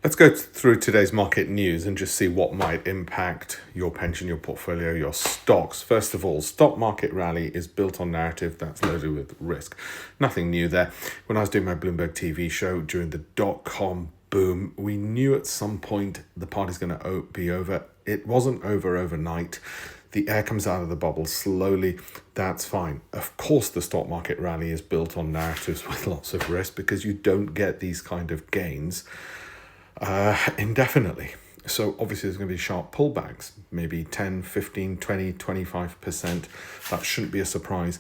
Let's go through today's market news and just see what might impact your pension, your portfolio, your stocks. First of all, stock market rally is built on narrative that's loaded with risk. Nothing new there. When I was doing my Bloomberg TV show during the dot-com boom, we knew at some point the party's going to be over. It wasn't over overnight. The air comes out of the bubble slowly. That's fine. Of course, the stock market rally is built on narratives with lots of risk because you don't get these kind of gains indefinitely. So obviously there's going to be sharp pullbacks, maybe 10, 15, 20, 25%. That shouldn't be a surprise.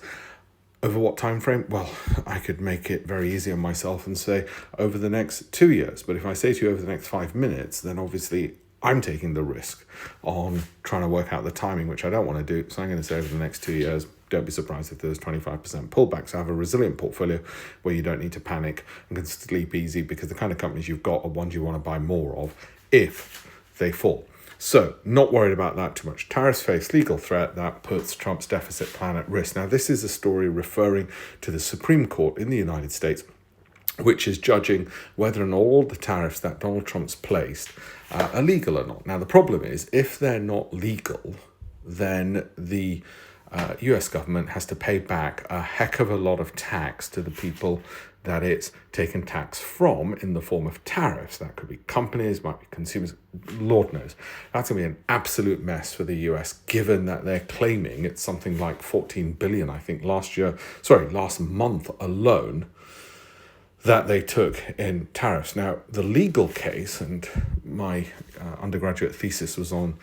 Over what time frame? Well, I could make it very easy on myself and say over the next 2 years. But if I say to you over the next 5 minutes, then obviously I'm taking the risk on trying to work out the timing, which I don't want to do. So I'm going to say over the next 2 years, don't be surprised if there's 25% pullbacks. Have a resilient portfolio where you don't need to panic and can sleep easy because the kind of companies you've got are ones you want to buy more of if they fall. So not worried about that too much. Tariffs face legal threat that puts Trump's deficit plan at risk. Now, this is a story referring to the Supreme Court in the United States, which is judging whether or not all the tariffs that Donald Trump's placed are legal or not. Now, the problem is if they're not legal, then the US government has to pay back a heck of a lot of tax to the people that it's taken tax from in the form of tariffs. That could be companies, might be consumers, Lord knows. That's going to be an absolute mess for the US, given that they're claiming it's something like 14 billion, I think, last month alone, that they took in tariffs. Now, the legal case, and my undergraduate thesis was on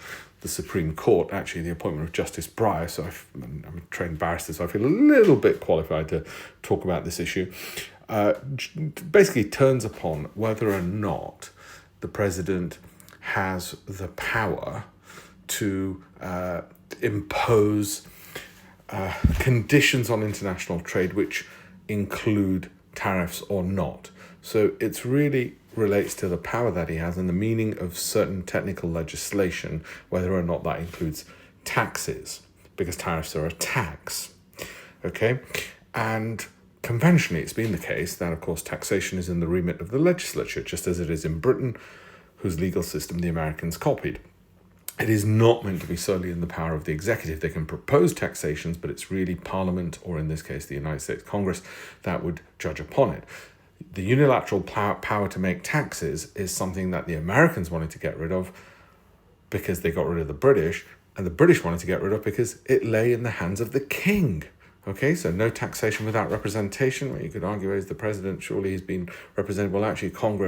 the Supreme Court, actually the appointment of Justice Breyer, so I'm a trained barrister, so I feel a little bit qualified to talk about this issue, basically turns upon whether or not the president has the power to impose conditions on international trade which include tariffs or not. So it's really relates to the power that he has and the meaning of certain technical legislation, whether or not that includes taxes, because tariffs are a tax. Okay? And conventionally, it's been the case that, of course, taxation is in the remit of the legislature, just as it is in Britain, whose legal system the Americans copied. It is not meant to be solely in the power of the executive. They can propose taxations, but it's really Parliament, or in this case, the United States Congress, that would judge upon it. The unilateral power to make taxes is something that the Americans wanted to get rid of because they got rid of the British, and the British wanted to get rid of because it lay in the hands of the king. Okay, so no taxation without representation. Well, you could argue as the president, surely he's been represented. Well, actually, Congress